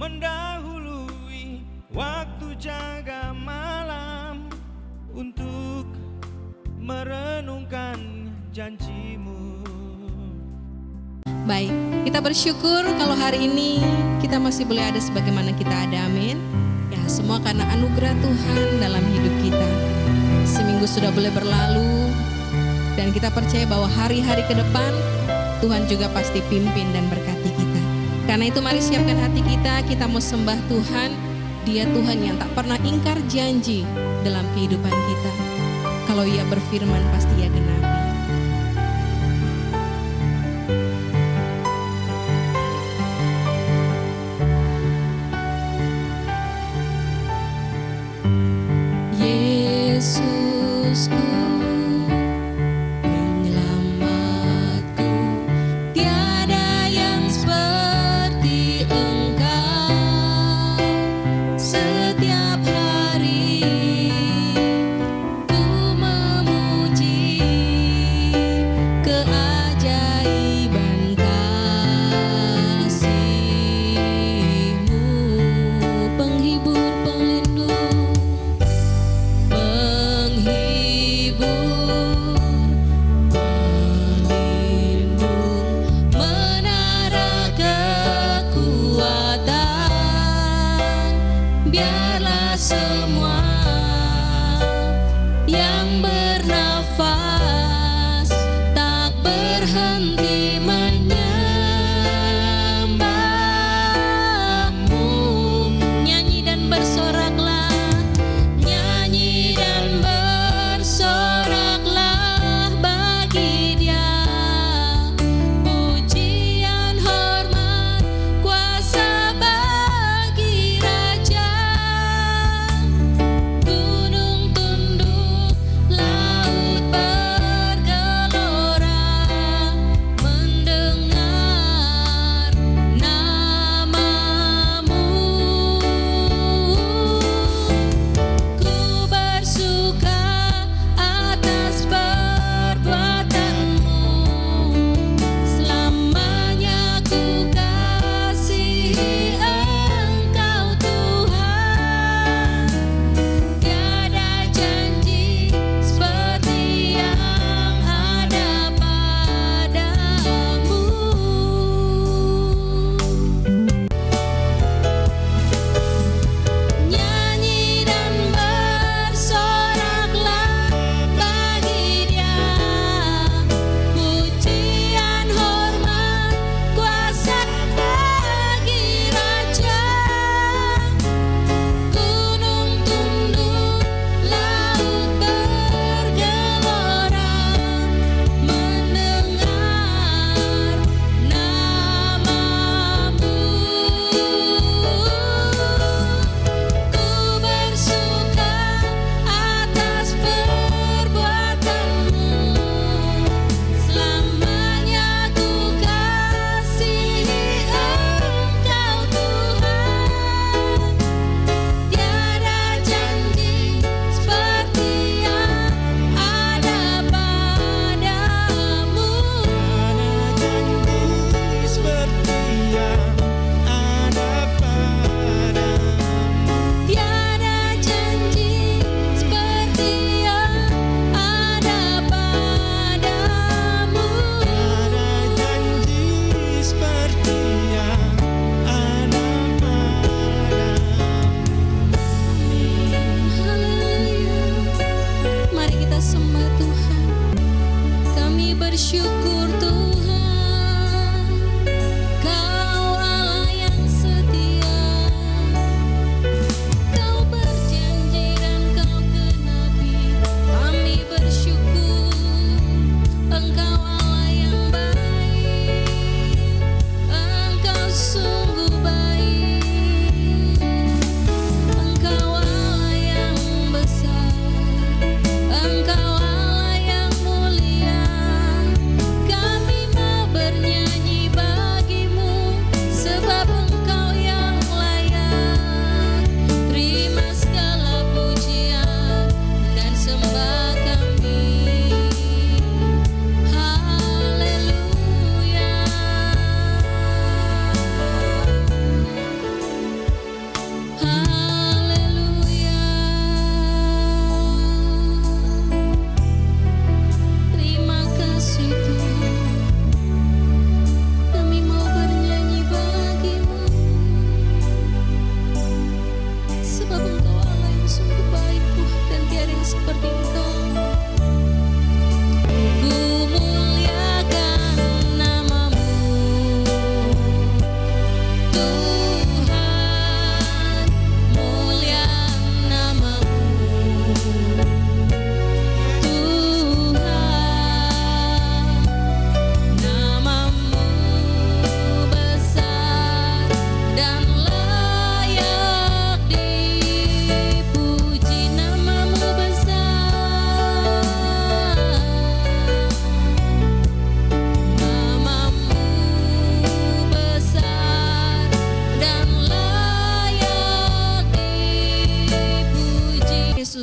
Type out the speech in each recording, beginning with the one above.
mendahului waktu jaga malam untuk merenungkan janjimu. Baik, kita bersyukur kalau hari ini kita masih boleh ada sebagaimana kita ada, amin. Ya, semua karena anugerah Tuhan dalam hidup kita. Seminggu sudah boleh berlalu dan kita percaya bahwa hari-hari ke depan Tuhan juga pasti pimpin dan berkati kita. Karena itu mari siapkan hati kita mau sembah Tuhan. Dia Tuhan yang tak pernah ingkar janji dalam kehidupan kita. Kalau Ia berfirman pasti Ia genapi. Yesusku,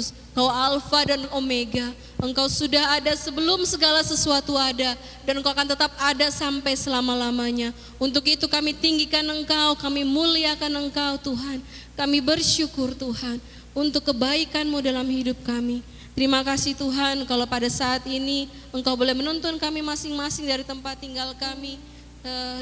Yesus. Engkau Alfa dan Omega. Engkau sudah ada sebelum segala sesuatu ada, dan Engkau akan tetap ada sampai selama-lamanya. Untuk itu kami tinggikan Engkau, kami muliakan Engkau Tuhan. Kami bersyukur Tuhan untuk kebaikan-Mu dalam hidup kami. Terima kasih Tuhan kalau pada saat ini Engkau boleh menuntun kami masing-masing dari tempat tinggal kami.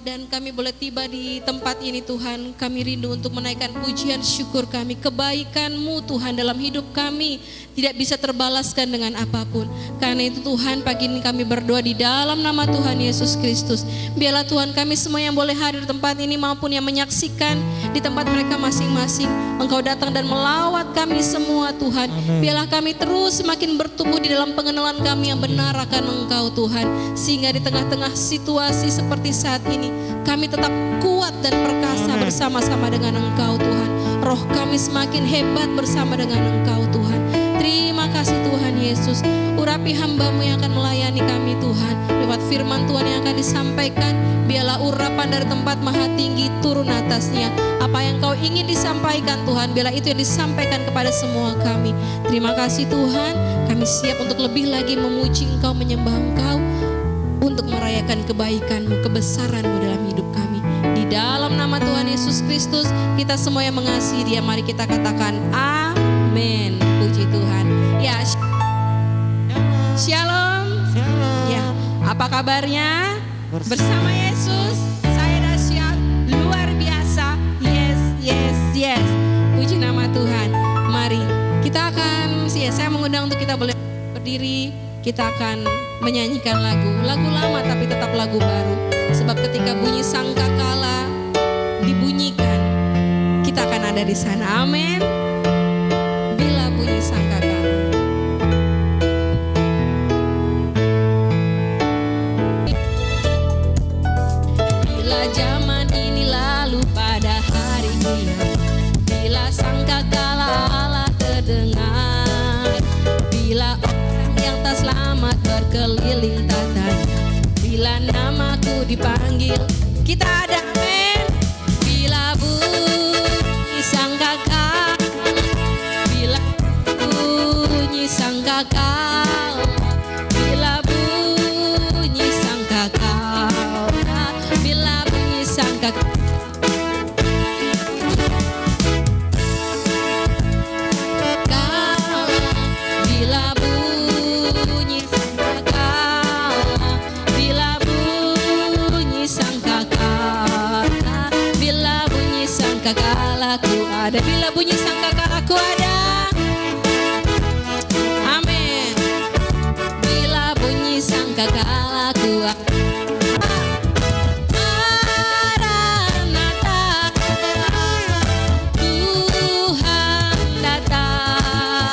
Dan kami boleh tiba di tempat ini Tuhan. Kami rindu untuk menaikkan pujian syukur kami. Kebaikan-Mu Tuhan dalam hidup kami tidak bisa terbalaskan dengan apapun. Karena itu Tuhan, pagi ini kami berdoa di dalam nama Tuhan Yesus Kristus. Biarlah Tuhan kami semua yang boleh hadir di tempat ini maupun yang menyaksikan di tempat mereka masing-masing, Engkau datang dan melawat kami semua Tuhan. Biarlah kami terus semakin bertumbuh di dalam pengenalan kami yang benar akan Engkau Tuhan. Sehingga di tengah-tengah situasi seperti saat ini kami tetap kuat dan perkasa bersama-sama dengan Engkau Tuhan. Roh kami semakin hebat bersama dengan Engkau Tuhan. Terima kasih Tuhan Yesus. Urapi hamba-Mu yang akan melayani kami Tuhan. Lewat firman Tuhan yang akan disampaikan, biarlah urapan dari tempat maha tinggi turun atasnya. Apa yang Kau ingin disampaikan Tuhan, biarlah itu yang disampaikan kepada semua kami. Terima kasih Tuhan. Kami siap untuk lebih lagi memuji Engkau, menyembah Engkau, untuk merayakan kebaikan-Mu, kebesaran-Mu dalam hidup kami. Di dalam nama Tuhan Yesus Kristus, kita semua yang mengasihi Dia, mari kita katakan amin. Puji Tuhan. Ya, shalom. Ya, apa kabarnya? Bersama Yesus, saya dahsyat, luar biasa. Yes, yes, yes. Puji nama Tuhan. Mari kita akan, saya mengundang untuk kita boleh berdiri. Kita akan menyanyikan lagu lama tapi tetap lagu baru. Sebab ketika bunyi sangkakala dibunyikan, kita akan ada di sana. Amin. Bila bunyi sangkakala. Bila zaman ini lalu pada hari kiamat, bila sangkakala Allah terdengar, bila yang tak selamat berkeliling tatan, bila namaku dipanggil, kita ada amin. Bila bunyi sangkakala, bila bunyi sangkakala, bila bunyi sangkakala, bila bunyi sangkakala. Sangkakalaku ada, bila bunyi sangkakalaku ada. Amin. Bila bunyi sangkakalaku ada. Maranatha, Tuhan datang.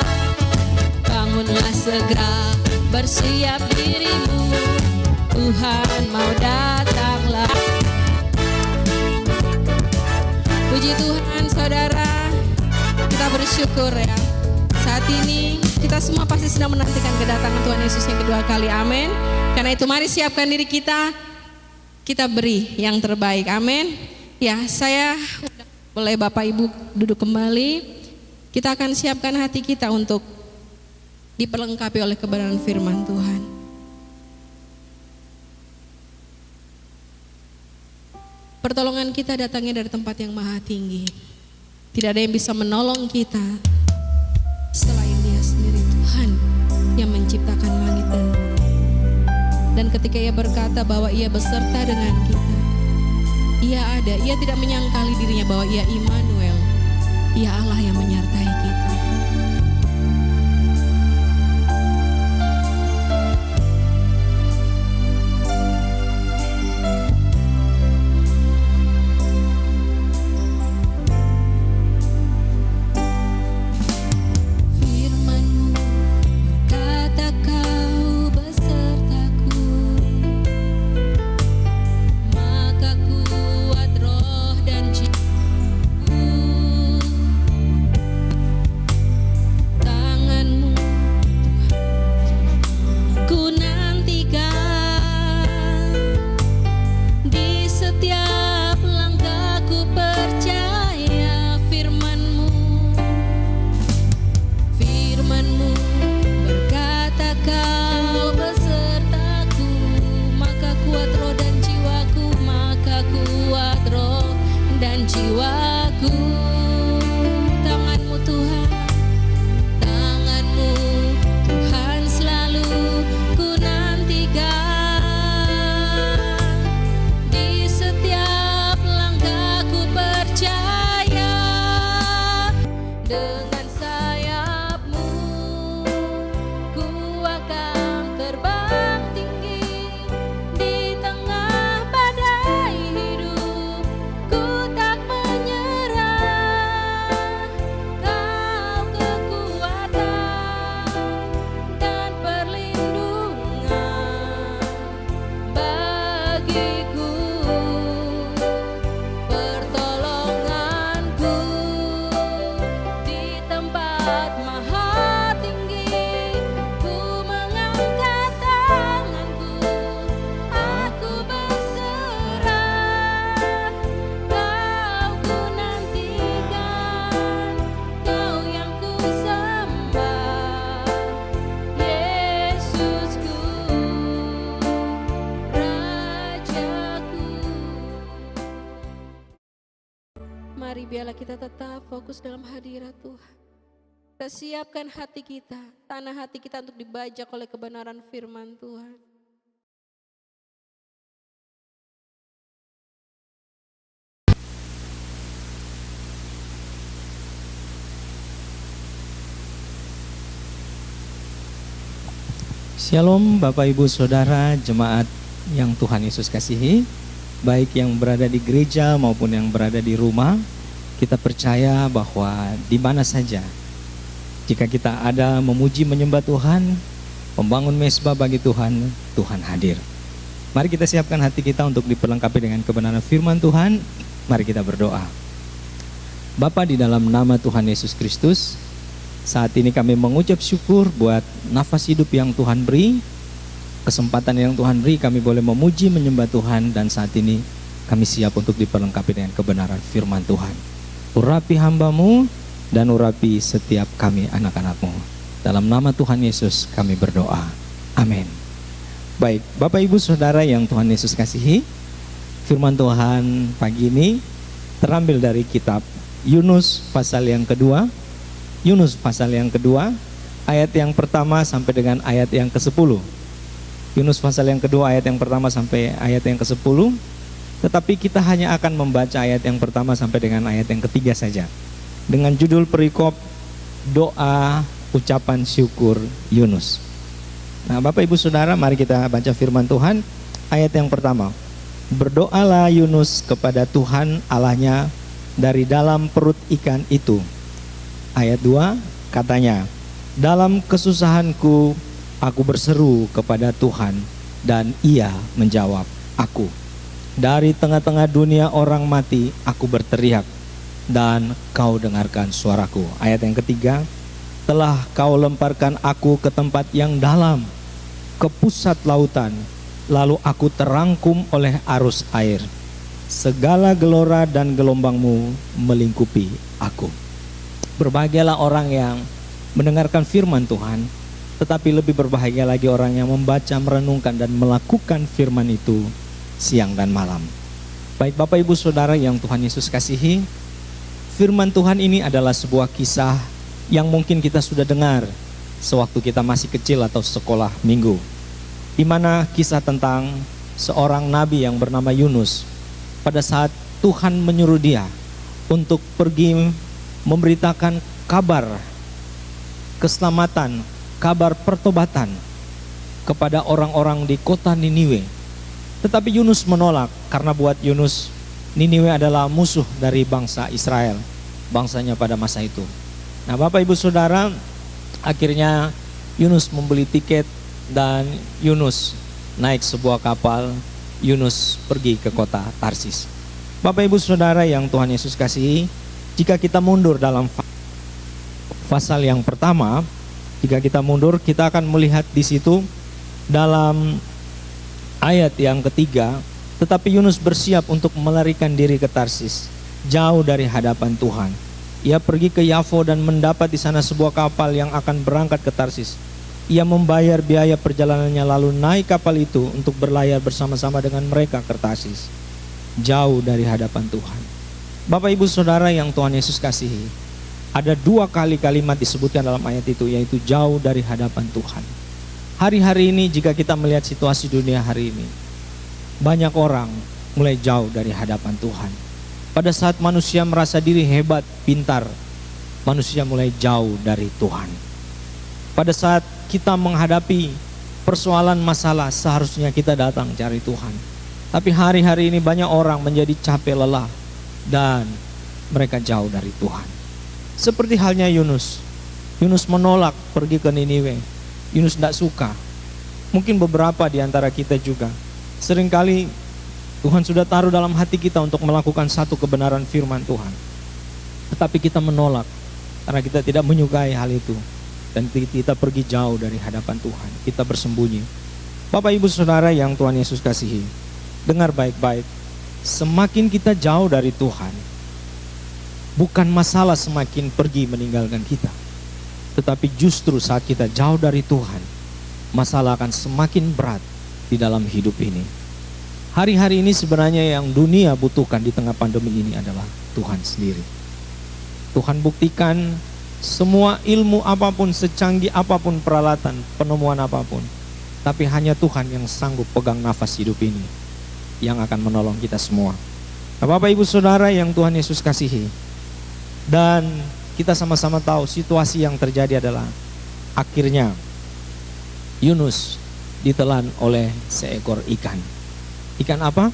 Bangunlah segera, bersiap dirimu, Tuhan mau datanglah. Puji Tuhan saudara, kita bersyukur ya. Saat ini kita semua pasti sedang menantikan kedatangan Tuhan Yesus yang kedua kali, amin. Karena itu mari siapkan diri kita beri yang terbaik, amin. Ya, saya boleh Bapak Ibu duduk kembali. Kita akan siapkan hati kita untuk diperlengkapi oleh kebenaran firman Tuhan. Pertolongan kita datangnya dari tempat yang maha tinggi. Tidak ada yang bisa menolong kita selain Dia sendiri, Tuhan yang menciptakan langit dan bumi. Dan ketika Ia berkata bahwa Ia beserta dengan kita, Ia ada, Ia tidak menyangkali dirinya bahwa Ia Immanuel, Ia Allah yang menyertai kita. dan jiwaku. Tangan-Mu Tuhan, Tangan-Mu Tuhan selalu ku nantikan. Di setiap langkahku percaya, dengan sayap-Mu ku akan terbang tinggi. Di tengah badai hidup ku tak menyerah. Kau kekuatan dan perlindungan bagiku, pertolonganku di tempat maha tinggi. Ku mengangkat tanganku, aku berserah. Kau ku nantikan, Kau yang ku sembah, Yesusku, Rajaku. Mari biarlah kita tetap fokus dalam hadirat Tuhan. Kita siapkan hati kita, tanah hati kita untuk dibajak oleh kebenaran firman Tuhan. Shalom Bapak Ibu Saudara jemaat yang Tuhan Yesus kasihi, baik yang berada di gereja maupun yang berada di rumah. Kita percaya bahwa di mana saja, jika kita ada memuji menyembah Tuhan, membangun mezbah bagi Tuhan, Tuhan hadir. Mari kita siapkan hati kita untuk diperlengkapi dengan kebenaran firman Tuhan. Mari kita berdoa. Bapa, di dalam nama Tuhan Yesus Kristus, saat ini kami mengucap syukur buat nafas hidup yang Tuhan beri, kesempatan yang Tuhan beri, kami boleh memuji menyembah Tuhan, dan saat ini kami siap untuk diperlengkapi dengan kebenaran firman Tuhan. Urapi hamba-Mu dan urapi setiap kami anak-anak-Mu. Dalam nama Tuhan Yesus kami berdoa. Amin. Baik, Bapak Ibu Saudara yang Tuhan Yesus kasihi, firman Tuhan pagi ini terambil dari kitab Yunus pasal yang kedua. Yunus pasal yang kedua, ayat yang pertama sampai dengan ayat yang ke-10. Yunus pasal yang kedua ayat yang pertama sampai ayat yang ke-10. Tetapi kita hanya akan membaca ayat yang pertama sampai dengan ayat yang ketiga saja, dengan judul perikop doa ucapan syukur Yunus. Nah, Bapak Ibu Saudara, mari kita baca firman Tuhan. Ayat yang pertama, berdoalah Yunus kepada Tuhan Allahnya dari dalam perut ikan itu. Ayat 2, katanya, dalam kesusahanku aku berseru kepada Tuhan dan Ia menjawab aku. Dari tengah-tengah dunia orang mati aku berteriak dan Kau dengarkan suaraku. Ayat yang ketiga, telah Kau lemparkan aku ke tempat yang dalam, ke pusat lautan, lalu aku terangkum oleh arus air. Segala gelora dan gelombang-Mu melingkupi aku. Berbahagialah orang yang mendengarkan firman Tuhan, tetapi lebih berbahagia lagi orang yang membaca, merenungkan, dan melakukan firman itu siang dan malam. Baik Bapak Ibu Saudara yang Tuhan Yesus kasihi, firman Tuhan ini adalah sebuah kisah yang mungkin kita sudah dengar sewaktu kita masih kecil atau sekolah minggu, di mana kisah tentang seorang nabi yang bernama Yunus. Pada saat Tuhan menyuruh dia untuk pergi memberitakan kabar keselamatan, kabar pertobatan kepada orang-orang di kota Niniwe. Tetapi Yunus menolak, karena buat Yunus, Niniwe adalah musuh dari bangsa Israel, bangsanya pada masa itu. Nah Bapak Ibu Saudara, akhirnya Yunus membeli tiket dan Yunus naik sebuah kapal. Yunus pergi ke kota Tarsis. Bapak Ibu Saudara yang Tuhan Yesus kasihi, jika kita mundur dalam pasal yang pertama, jika kita mundur, kita akan melihat di situ dalam ayat yang ketiga, tetapi Yunus bersiap untuk melarikan diri ke Tarsis, jauh dari hadapan Tuhan. Ia pergi ke Yafo dan mendapat di sana sebuah kapal yang akan berangkat ke Tarsis. Ia membayar biaya perjalanannya lalu naik kapal itu untuk berlayar bersama-sama dengan mereka ke Tarsis, jauh dari hadapan Tuhan. Bapak Ibu Saudara yang Tuhan Yesus kasihi, ada 2 kali kalimat disebutkan dalam ayat itu, yaitu jauh dari hadapan Tuhan. Hari-hari ini jika kita melihat situasi dunia hari ini, banyak orang mulai jauh dari hadapan Tuhan. Pada saat manusia merasa diri hebat, pintar, manusia mulai jauh dari Tuhan. Pada saat kita menghadapi persoalan masalah, seharusnya kita datang cari Tuhan. Tapi hari-hari ini banyak orang menjadi capek lelah dan mereka jauh dari Tuhan. Seperti halnya Yunus. Yunus menolak pergi ke Niniwe. Yunus tidak suka. Mungkin beberapa di antara kita juga. Seringkali Tuhan sudah taruh dalam hati kita untuk melakukan satu kebenaran firman Tuhan, tetapi kita menolak karena kita tidak menyukai hal itu. Dan kita pergi jauh dari hadapan Tuhan. Kita bersembunyi. Bapak Ibu Saudara yang Tuhan Yesus kasihi, dengar baik-baik. Semakin kita jauh dari Tuhan, bukan masalah semakin pergi meninggalkan kita, tetapi justru saat kita jauh dari Tuhan, masalah akan semakin berat di dalam hidup ini. Hari-hari ini sebenarnya yang dunia butuhkan di tengah pandemi ini adalah Tuhan sendiri. Tuhan buktikan semua ilmu apapun, secanggih apapun peralatan, penemuan apapun, tapi hanya Tuhan yang sanggup pegang nafas hidup ini, yang akan menolong kita semua. Bapak Ibu Saudara yang Tuhan Yesus kasihi, dan kita sama-sama tahu situasi yang terjadi adalah akhirnya Yunus ditelan oleh seekor ikan. Ikan apa?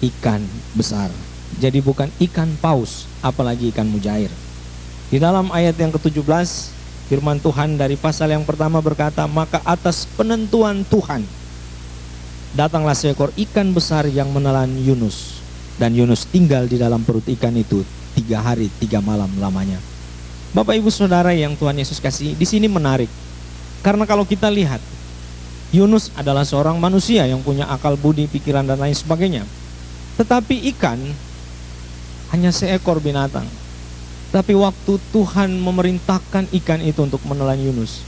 Ikan besar. Jadi bukan ikan paus, apalagi ikan mujair. Di dalam ayat yang ke-17, firman Tuhan dari pasal yang pertama berkata, maka atas penentuan Tuhan datanglah seekor ikan besar yang menelan Yunus, dan Yunus tinggal di dalam perut ikan itu 3 hari 3 malam lamanya. Bapak Ibu Saudara yang Tuhan Yesus kasih, di sini menarik. Karena kalau kita lihat, Yunus adalah seorang manusia yang punya akal budi, pikiran dan lain sebagainya. Tetapi ikan hanya seekor binatang. Tapi waktu Tuhan memerintahkan ikan itu untuk menelan Yunus,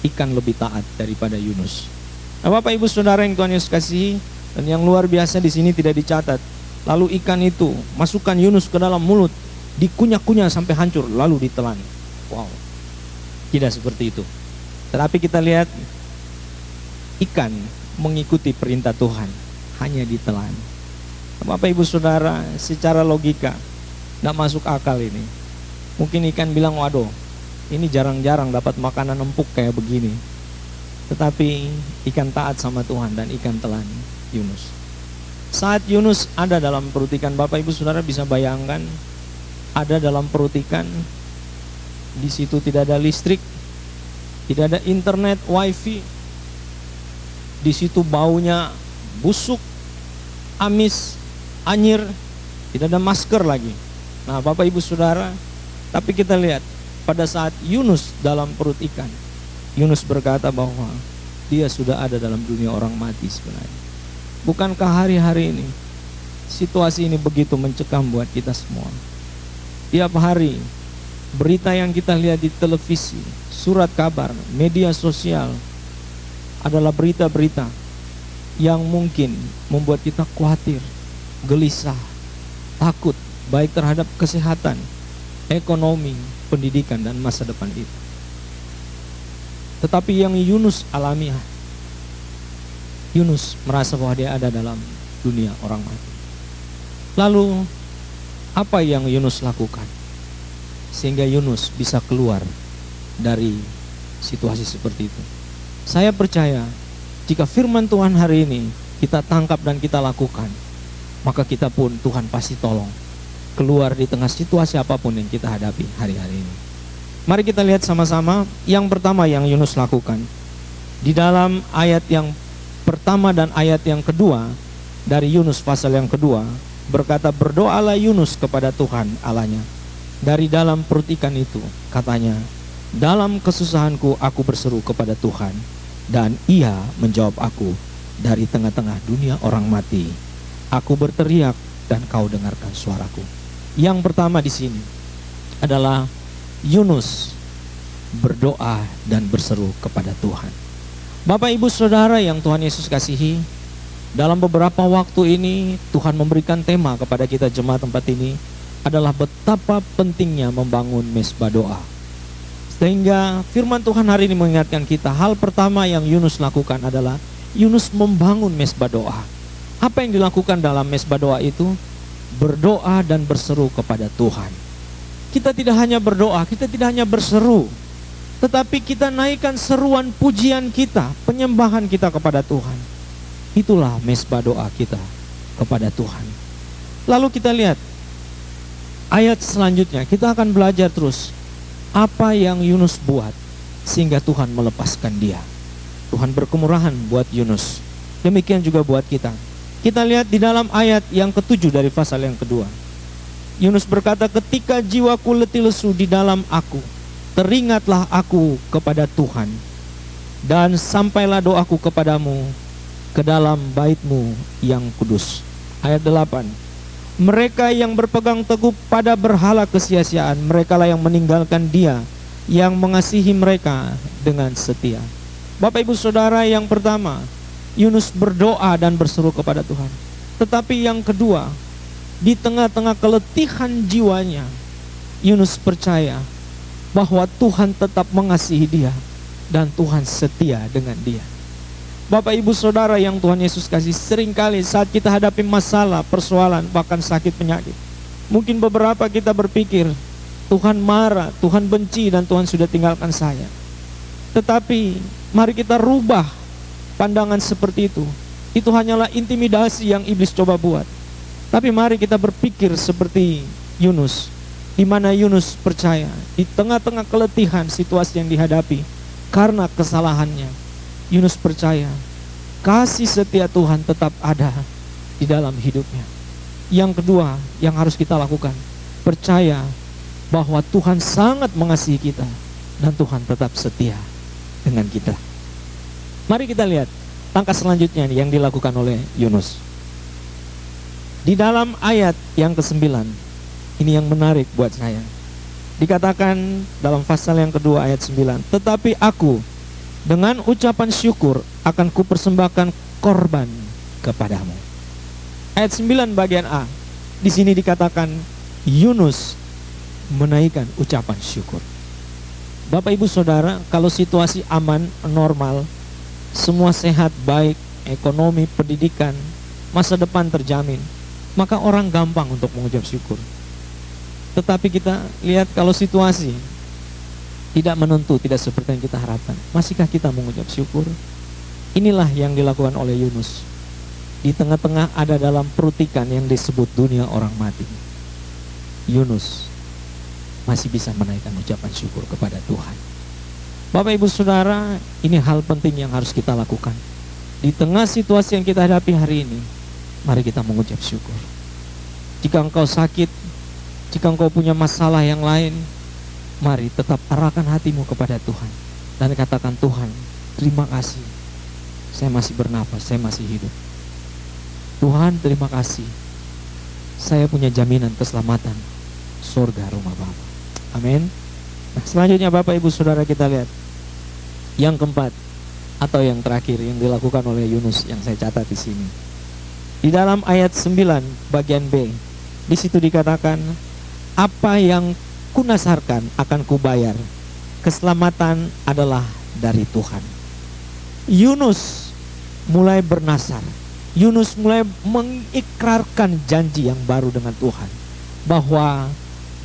ikan lebih taat daripada Yunus. Nah, Bapak Ibu Saudara yang Tuhan Yesus kasihi, dan yang luar biasa di sini tidak dicatat. Lalu ikan itu masukkan Yunus ke dalam mulut, dikunyah-kunyah sampai hancur, lalu ditelan. Wow, tidak seperti itu. Tetapi kita lihat ikan mengikuti perintah Tuhan, hanya ditelan. Bapak Ibu Saudara, secara logika tidak masuk akal ini. Mungkin ikan bilang, waduh, ini jarang-jarang dapat makanan empuk kayak begini. Tetapi ikan taat sama Tuhan dan ikan telan Yunus. Saat Yunus ada dalam perut ikan, Bapak Ibu Saudara bisa bayangkan, ada dalam perut ikan, di situ tidak ada listrik, tidak ada internet, wifi, di situ baunya busuk, amis, anyir, tidak ada masker lagi. Nah, Bapak Ibu Saudara, tapi kita lihat pada saat Yunus dalam perut ikan, Yunus berkata bahwa dia sudah ada dalam dunia orang mati sebenarnya. Bukankah hari-hari ini situasi ini begitu mencekam buat kita semua? Tiap hari berita yang kita lihat di televisi, surat kabar, media sosial adalah berita-berita yang mungkin membuat kita khawatir, gelisah, takut, baik terhadap kesehatan, ekonomi, pendidikan, dan masa depan itu. Tetapi yang Yunus alami, Yunus merasa bahwa dia ada dalam dunia orang mati. Lalu apa yang Yunus lakukan sehingga Yunus bisa keluar dari situasi seperti itu? Saya percaya jika firman Tuhan hari ini kita tangkap dan kita lakukan, maka kita pun Tuhan pasti tolong keluar di tengah situasi apapun yang kita hadapi hari-hari ini. Mari kita lihat sama-sama yang pertama yang Yunus lakukan. Di dalam ayat yang pertama dan ayat yang kedua dari Yunus pasal yang kedua berkata, berdoalah Yunus kepada Tuhan Allahnya dari dalam perut ikan itu. Katanya, dalam kesusahanku aku berseru kepada Tuhan, dan ia menjawab aku dari tengah-tengah dunia orang mati. Aku berteriak dan kau dengarkan suaraku. Yang pertama di sini adalah Yunus berdoa dan berseru kepada Tuhan. Bapak Ibu Saudara yang Tuhan Yesus kasihi, Dalam beberapa waktu ini Tuhan memberikan tema kepada kita jemaat tempat ini adalah betapa pentingnya membangun mesbah doa. Sehingga firman Tuhan hari ini mengingatkan kita, hal pertama yang Yunus lakukan adalah Yunus membangun mesbah doa. Apa yang dilakukan dalam mesbah doa itu? Berdoa dan berseru kepada Tuhan. Kita tidak hanya berdoa, kita tidak hanya berseru, tetapi kita naikkan seruan pujian kita, penyembahan kita kepada Tuhan. Itulah mesbah doa kita kepada Tuhan. Lalu kita lihat ayat selanjutnya, kita akan belajar terus apa yang Yunus buat sehingga Tuhan melepaskan dia. Tuhan berkemurahan buat Yunus, demikian juga buat kita. Kita lihat di dalam ayat yang ke-7 dari pasal yang kedua. Yunus berkata, ketika jiwaku letih lesu di dalam aku, teringatlah aku kepada Tuhan, dan sampailah doaku kepadamu ke dalam bait-Mu yang kudus. Ayat 8. Mereka yang berpegang teguh pada berhala kesia-siaan, merekalah yang meninggalkan Dia yang mengasihi mereka dengan setia. Bapak Ibu Saudara, yang pertama, Yunus berdoa dan berseru kepada Tuhan. Tetapi yang kedua, di tengah-tengah keletihan jiwanya, Yunus percaya bahwa Tuhan tetap mengasihi dia dan Tuhan setia dengan dia. Bapak Ibu Saudara yang Tuhan Yesus kasih, seringkali saat kita hadapi masalah, persoalan, bahkan sakit penyakit, mungkin beberapa kita berpikir Tuhan marah, Tuhan benci, dan Tuhan sudah tinggalkan saya. Tetapi mari kita rubah pandangan seperti itu. Itu hanyalah intimidasi yang iblis coba buat. Tapi mari kita berpikir seperti Yunus, di mana Yunus percaya di tengah-tengah keletihan situasi yang dihadapi karena kesalahannya, Yunus percaya kasih setia Tuhan tetap ada di dalam hidupnya. Yang kedua yang harus kita lakukan, percaya bahwa Tuhan sangat mengasihi kita dan Tuhan tetap setia dengan kita. Mari kita lihat langkah selanjutnya yang dilakukan oleh Yunus. Di dalam ayat yang ke-9, ini yang menarik buat saya. Dikatakan dalam pasal yang kedua ayat 9, tetapi aku dengan ucapan syukur akan kupersembahkan korban kepadamu. Ayat 9 bagian A. Di sini dikatakan Yunus menaikkan ucapan syukur. Bapak Ibu Saudara, kalau situasi aman, normal, semua sehat, baik, ekonomi, pendidikan, masa depan terjamin, maka orang gampang untuk mengucap syukur. Tetapi kita lihat kalau situasi tidak menentu, tidak seperti yang kita harapkan, masihkah kita mengucap syukur? Inilah yang dilakukan oleh Yunus. Di tengah-tengah ada dalam perutikan yang disebut dunia orang mati, Yunus masih bisa menaikkan ucapan syukur kepada Tuhan. Bapak Ibu Saudara, ini hal penting yang harus kita lakukan. Di tengah situasi yang kita hadapi hari ini, mari kita mengucap syukur. Jika engkau sakit, jika engkau punya masalah yang lain, mari tetap arahkan hatimu kepada Tuhan dan katakan, Tuhan, terima kasih, saya masih bernapas, saya masih hidup. Tuhan, terima kasih, saya punya jaminan keselamatan, surga rumah Bapa. Amin. Nah, selanjutnya Bapak Ibu Saudara, kita lihat yang keempat atau yang terakhir yang dilakukan oleh Yunus yang saya catat di sini. Di dalam ayat 9 bagian B, di situ dikatakan, apa yang kunasarkan akan kubayar, keselamatan adalah dari Tuhan. Yunus mulai bernasar, Yunus mulai mengikrarkan janji yang baru dengan Tuhan, bahwa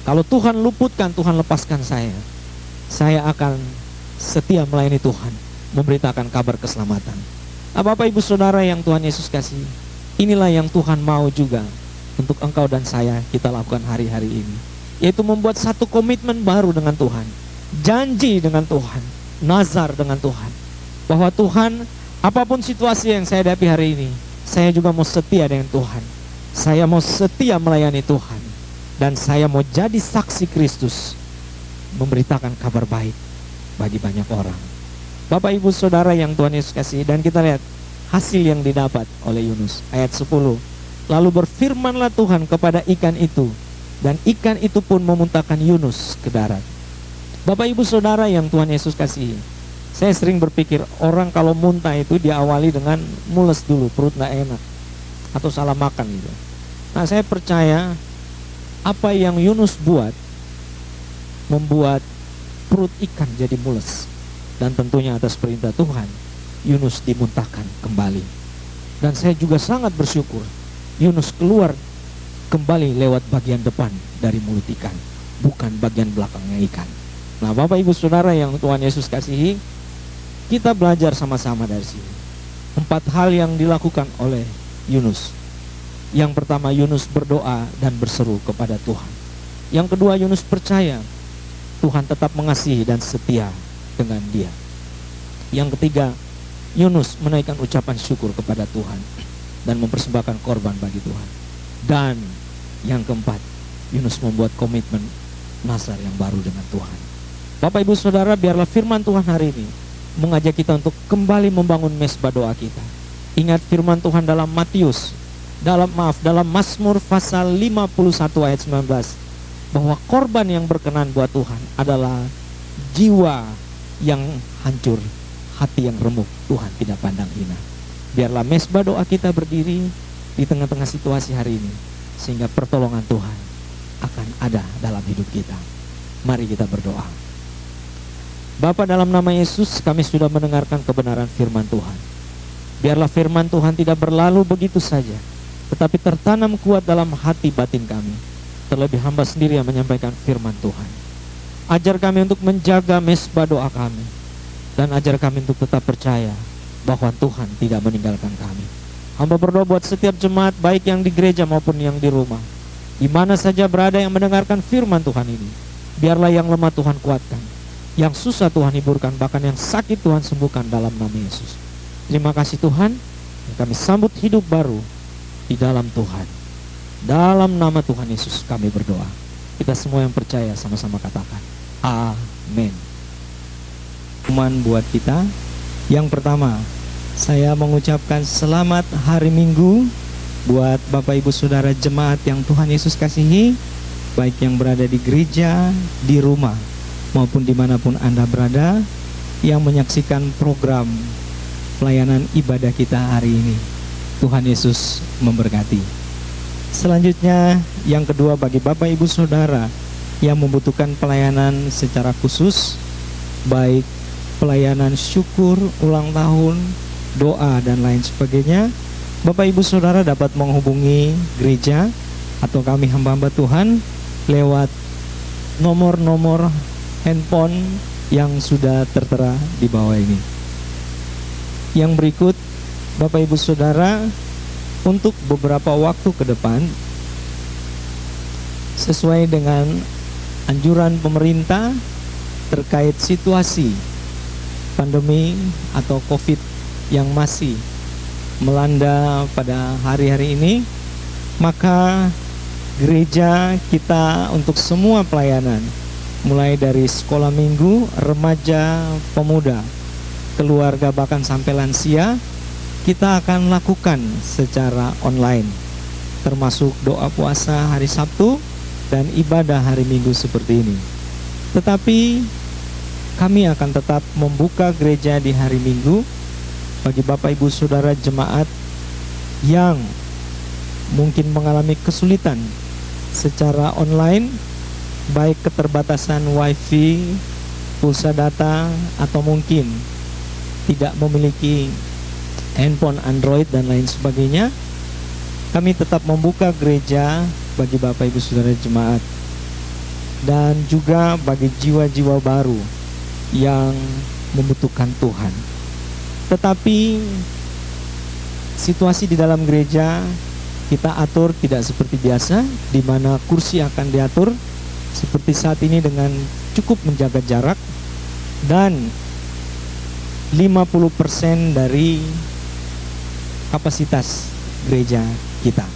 kalau Tuhan luputkan, Tuhan lepaskan saya akan setia melayani Tuhan, memberitakan kabar keselamatan. Nah, Bapak Ibu Saudara yang Tuhan Yesus kasih, inilah yang Tuhan mau juga untuk engkau dan saya kita lakukan hari-hari ini, yaitu membuat satu komitmen baru dengan Tuhan, janji dengan Tuhan, nazar dengan Tuhan, bahwa Tuhan, apapun situasi yang saya hadapi hari ini, saya juga mau setia dengan Tuhan, saya mau setia melayani Tuhan, dan saya mau jadi saksi Kristus, memberitakan kabar baik bagi banyak orang. Bapak Ibu Saudara yang Tuhan Yesus kasih, dan kita lihat hasil yang didapat oleh Yunus. Ayat 10, lalu berfirmanlah Tuhan kepada ikan itu, dan ikan itu pun memuntahkan Yunus ke darat. Bapak Ibu Saudara yang Tuhan Yesus kasih, Saya sering berpikir orang kalau muntah itu diawali dengan mules dulu, perut nggak enak atau salah makan gitu. Nah, saya percaya apa yang Yunus buat membuat perut ikan jadi mules, dan tentunya atas perintah Tuhan Yunus dimuntahkan kembali. Dan saya juga sangat bersyukur Yunus keluar kembali lewat bagian depan dari mulut ikan, bukan bagian belakangnya ikan. Nah, Bapak Ibu Saudara yang Tuhan Yesus kasihi, kita belajar sama-sama dari sini 4 hal yang dilakukan oleh Yunus. Yang pertama, Yunus berdoa dan berseru kepada Tuhan. Yang kedua, Yunus percaya Tuhan tetap mengasihi dan setia dengan dia. Yang ketiga, Yunus menaikkan ucapan syukur kepada Tuhan dan mempersembahkan korban bagi Tuhan. Dan yang keempat, Yunus membuat komitmen nazar yang baru dengan Tuhan. Bapak Ibu Saudara, biarlah firman Tuhan hari ini mengajak kita untuk kembali membangun mesbah doa kita. Ingat firman Tuhan dalam dalam Mazmur pasal 51 ayat 19, bahwa korban yang berkenan buat Tuhan adalah jiwa yang hancur, hati yang remuk. Tuhan tidak pandang hina. Biarlah mesbah doa kita berdiri di tengah-tengah situasi hari ini, sehingga pertolongan Tuhan akan ada dalam hidup kita. Mari kita berdoa. Bapa, dalam nama Yesus kami sudah mendengarkan kebenaran firman Tuhan. Biarlah firman Tuhan tidak berlalu begitu saja, tetapi tertanam kuat dalam hati batin kami. Terlebih hamba sendiri yang menyampaikan firman Tuhan. Ajar kami untuk menjaga mesbah doa kami, dan ajar kami untuk tetap percaya bahwa Tuhan tidak meninggalkan kami. Hamba berdoa buat setiap jemaat, baik yang di gereja maupun yang di rumah, di mana saja berada yang mendengarkan firman Tuhan ini. Biarlah yang lemah Tuhan kuatkan, yang susah Tuhan hiburkan, bahkan yang sakit Tuhan sembuhkan dalam nama Yesus. Terima kasih Tuhan, kami sambut hidup baru di dalam Tuhan. Dalam nama Tuhan Yesus kami berdoa. Kita semua yang percaya sama-sama katakan amin. Firman buat kita. Yang pertama, saya mengucapkan selamat hari Minggu buat Bapak Ibu Saudara jemaat yang Tuhan Yesus kasihi, baik yang berada di gereja, di rumah, maupun dimanapun Anda berada, yang menyaksikan program pelayanan ibadah kita hari ini. Tuhan Yesus memberkati. Selanjutnya, yang kedua, bagi Bapak Ibu Saudara yang membutuhkan pelayanan secara khusus, baik pelayanan syukur, ulang tahun, doa, dan lain sebagainya, Bapak Ibu Saudara dapat menghubungi gereja atau kami hamba-hamba Tuhan lewat nomor-nomor handphone yang sudah tertera di bawah ini. Yang berikut, Bapak Ibu Saudara, untuk beberapa waktu ke depan, sesuai dengan anjuran pemerintah terkait situasi pandemi atau COVID yang masih melanda pada hari-hari ini, maka gereja kita untuk semua pelayanan, mulai dari sekolah minggu, remaja, pemuda, keluarga, bahkan sampai lansia, kita akan lakukan secara online, termasuk doa puasa hari Sabtu dan ibadah hari Minggu seperti ini. Tetapi kami akan tetap membuka gereja di hari Minggu bagi Bapak Ibu Saudara jemaat yang mungkin mengalami kesulitan secara online, baik keterbatasan wifi, pulsa data, atau mungkin tidak memiliki handphone Android dan lain sebagainya. Kami tetap membuka gereja bagi Bapak Ibu Saudara jemaat, dan juga bagi jiwa-jiwa baru yang membutuhkan Tuhan. Tetapi situasi di dalam gereja kita atur tidak seperti biasa, di mana kursi akan diatur seperti saat ini dengan cukup menjaga jarak, dan 50% dari kapasitas gereja kita.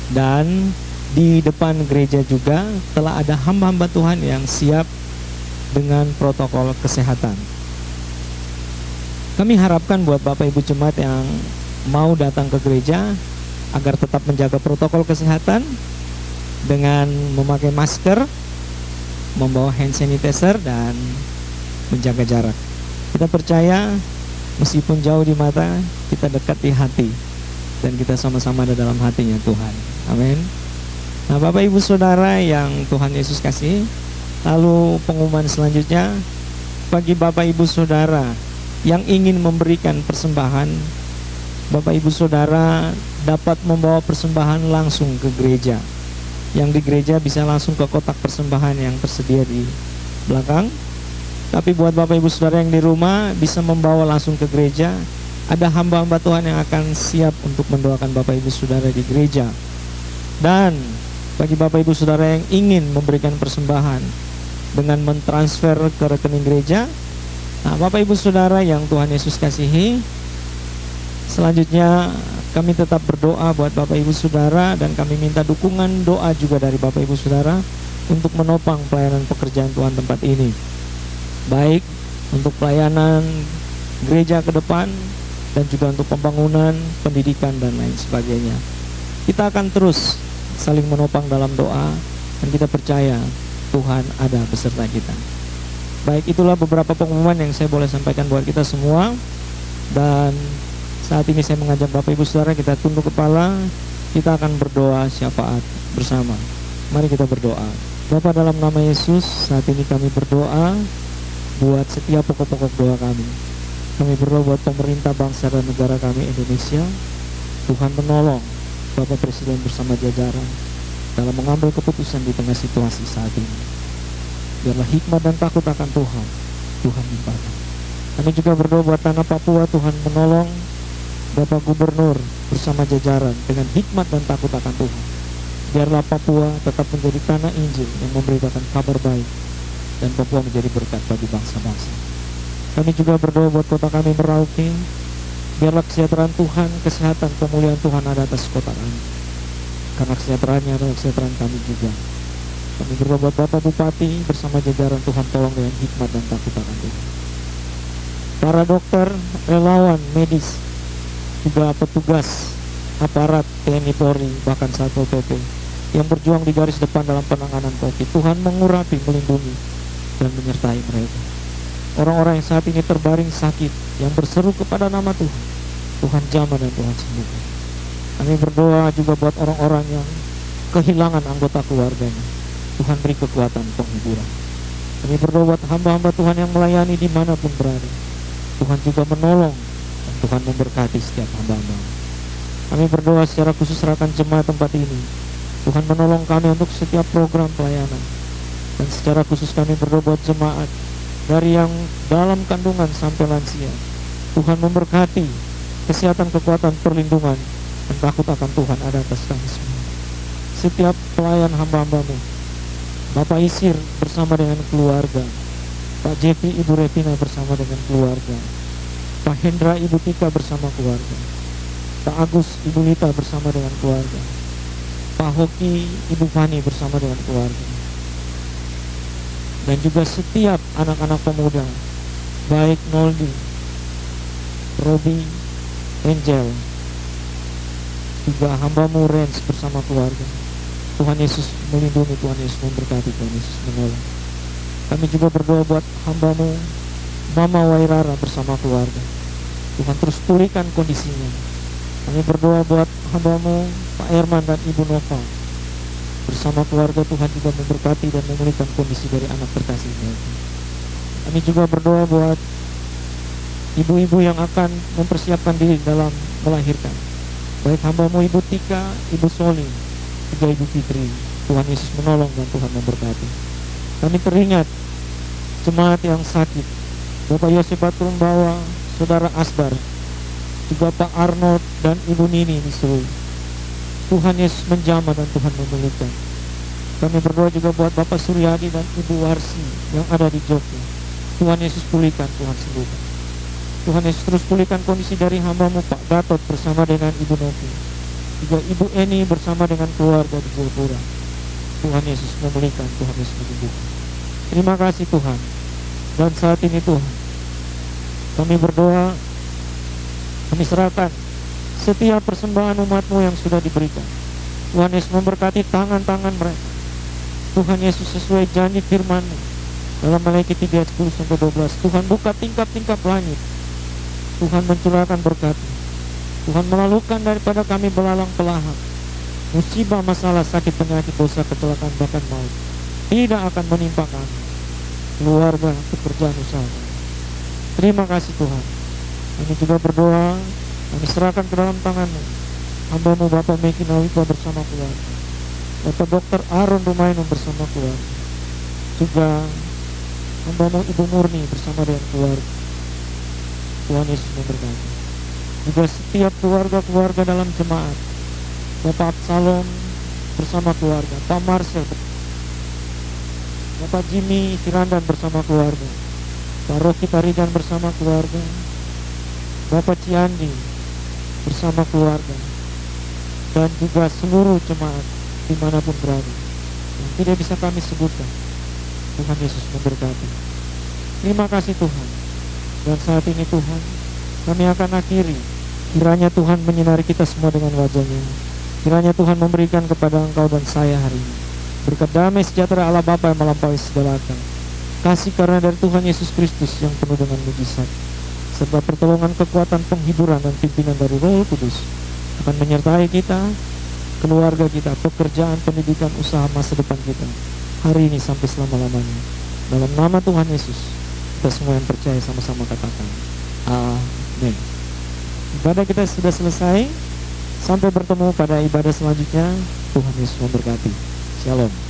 Dan di depan gereja juga telah ada hamba-hamba Tuhan yang siap dengan protokol kesehatan. Kami harapkan buat Bapak Ibu jemaat yang mau datang ke gereja agar tetap menjaga protokol kesehatan dengan memakai masker, membawa hand sanitizer, dan menjaga jarak. Kita percaya meskipun jauh di mata, kita dekat di hati, dan kita sama-sama ada dalam hatinya Tuhan. Amin. Nah, Bapak Ibu Saudara yang Tuhan Yesus kasih, lalu pengumuman selanjutnya, bagi Bapak Ibu Saudara yang ingin memberikan persembahan, Bapak Ibu Saudara dapat membawa persembahan langsung ke gereja. Yang di gereja bisa langsung ke kotak persembahan yang tersedia di belakang. Tapi buat Bapak Ibu Saudara yang di rumah bisa membawa langsung ke gereja. Ada hamba-hamba Tuhan yang akan siap untuk mendoakan Bapak Ibu Saudara di gereja. Dan bagi Bapak Ibu Saudara yang ingin memberikan persembahan dengan mentransfer ke rekening gereja, nah Bapak Ibu Saudara yang Tuhan Yesus kasihi, selanjutnya kami tetap berdoa buat Bapak Ibu Saudara, dan kami minta dukungan doa juga dari Bapak Ibu Saudara untuk menopang pelayanan pekerjaan Tuhan tempat ini, baik untuk pelayanan gereja ke depan dan juga untuk pembangunan, pendidikan, dan lain sebagainya. Kita akan terus saling menopang dalam doa, dan kita percaya Tuhan ada beserta kita. Baik, itulah beberapa pengumuman yang saya boleh sampaikan buat kita semua. Dan saat ini saya mengajak Bapak Ibu Saudara, kita tunduk kepala, kita akan berdoa syafaat bersama. Mari kita berdoa. Bapa, dalam nama Yesus, saat ini kami berdoa buat setiap pokok-pokok doa kami. Kami berdoa buat pemerintah bangsa dan negara kami Indonesia. Tuhan menolong Bapak Presiden bersama jajaran dalam mengambil keputusan di tengah situasi saat ini. Biarlah hikmat dan takut akan Tuhan limpahkan. Kami juga berdoa buat tanah Papua, Tuhan menolong Bapak Gubernur bersama jajaran dengan hikmat dan takut akan Tuhan. Biarlah Papua tetap menjadi tanah Injil yang memberitakan kabar baik, dan Papua menjadi berkat bagi bangsa-bangsa. Kami juga berdoa buat kota kami Merauke. Biarlah kesejahteraan Tuhan, kesehatan, kemuliaan Tuhan ada atas kota kami, karena kesejahteraannya adalah kesejahteraan kami juga. Kami berdoa buat Bapak Bupati bersama jajaran, Tuhan tolong dengan hikmat dan takut akan Tuhan. Para dokter, relawan, medis, juga petugas aparat TNI Polri, bahkan Satpol PP yang berjuang di garis depan dalam penanganan COVID, Tuhan mengurapi, melindungi, dan menyertai mereka. Orang-orang yang saat ini terbaring sakit, yang berseru kepada nama Tuhan, Tuhan jamah dan Tuhan sembuhkan. Kami berdoa juga buat orang-orang yang kehilangan anggota keluarganya, Tuhan beri kekuatan penghiburan. Kami berdoa buat hamba-hamba Tuhan yang melayani dimanapun berada, Tuhan juga menolong dan Tuhan memberkati setiap hamba-hamba. Kami berdoa secara khusus serahkan jemaat tempat ini, Tuhan menolong kami untuk setiap program pelayanan. Dan secara khusus kami berdoa buat jemaat dari yang dalam kandungan sampai lansia, Tuhan memberkati kesehatan, kekuatan, perlindungan, dan takut akan Tuhan ada atas kami semua. Setiap pelayan hamba-hambamu, Bapak Isir bersama dengan keluarga, Pak Jepi, Ibu Retina bersama dengan keluarga, Pak Hendra, Ibu Tika bersama keluarga, Pak Agus, Ibu Lita bersama dengan keluarga, Pak Hoki, Ibu Fani bersama dengan keluarga, dan juga setiap anak-anak pemuda, baik Noldi, Robi, Angel, juga hambamu Rens bersama keluarga. Tuhan Yesus melindungi, Tuhan Yesus memberkati, Tuhan Yesus menolong. Kami juga berdoa buat hambamu Mama Wairara bersama keluarga, Tuhan terus pulihkan kondisinya. Kami berdoa buat hambamu Pak Herman dan Ibu Nova bersama keluarga, Tuhan juga memberkati dan memulihkan kondisi dari anak terkasihnya. Kami juga berdoa buat ibu-ibu yang akan mempersiapkan diri dalam melahirkan, baik hambamu Ibu Tika, Ibu Soli, juga Ibu Fitri. Tuhan Yesus menolong dan Tuhan memberkati. Kami teringat jemaat yang sakit, Bapak Yosef Batrumbawa, Saudara Asbar, juga Pak Arnold dan Ibu Nini di Solo. Tuhan Yesus menjamah dan Tuhan memulihkan. Kami berdoa juga buat Bapak Suryadi dan Ibu Warsi yang ada di Jogja. Tuhan Yesus pulihkan, Tuhan sembuhkan. Tuhan Yesus terus pulihkan kondisi dari hambamu Pak Gatot bersama dengan Ibu Novi, juga Ibu Eni bersama dengan keluarga di Jayapura. Tuhan Yesus memulihkan, Tuhan Yesus menyembuhkan. Terima kasih Tuhan. Dan saat ini Tuhan, kami berdoa, kami serahkan setiap persembahan umat-Mu yang sudah diberikan. Tuhan Yesus memberkati tangan-tangan mereka. Tuhan Yesus sesuai janji firman-Mu, Dalam Maleakhi 3 ayat 10-12, Tuhan buka tingkap-tingkap langit, Tuhan mencurahkan berkat, Tuhan melalukan daripada kami belalang pelahap. Musibah, masalah, sakit, penyakit, dosa, kecelakaan, bahkan maut tidak akan menimpa kami, keluarga, pekerjaan, usaha. Terima kasih Tuhan. Kami juga berdoa, kami serahkan ke dalam tangan-Mu hamba-Mu Bapak Meki Nawika bersama keluarga, Bapak Dr. Aaron Rumaino bersama keluarga, juga hamba-Mu Ibu Murni bersama dengan keluarga. Tuhan Yesus memberkati. Juga setiap keluarga-keluarga dalam jemaat, Bapak Absalom bersama keluarga, Pak Marcel, Bapak Jimmy Sirandan bersama keluarga, Pak Rocky Tarigan bersama keluarga, Bapak Ciandi bersama keluarga, dan juga seluruh jemaat dimanapun berada yang tidak bisa kami sebutkan. Tuhan Yesus memberkati. Terima kasih Tuhan. Dan saat ini Tuhan, kami akan akhiri. Kiranya Tuhan menyinari kita semua dengan wajah-Nya. Kiranya Tuhan memberikan kepada engkau dan saya hari ini berkat damai sejahtera Allah Bapa yang melampaui segala akal, kasih karena dari Tuhan Yesus Kristus yang penuh dengan mujizat, serta pertolongan, kekuatan, penghiburan, dan pimpinan dari Roh Kudus akan menyertai kita, keluarga kita, pekerjaan, pendidikan, usaha, masa depan kita hari ini sampai selama-lamanya. Dalam nama Tuhan Yesus, kita semua yang percaya sama-sama katakan amin. Ibadah kita sudah selesai. Sampai bertemu pada ibadah selanjutnya. Tuhan Yesus memberkati. Shalom.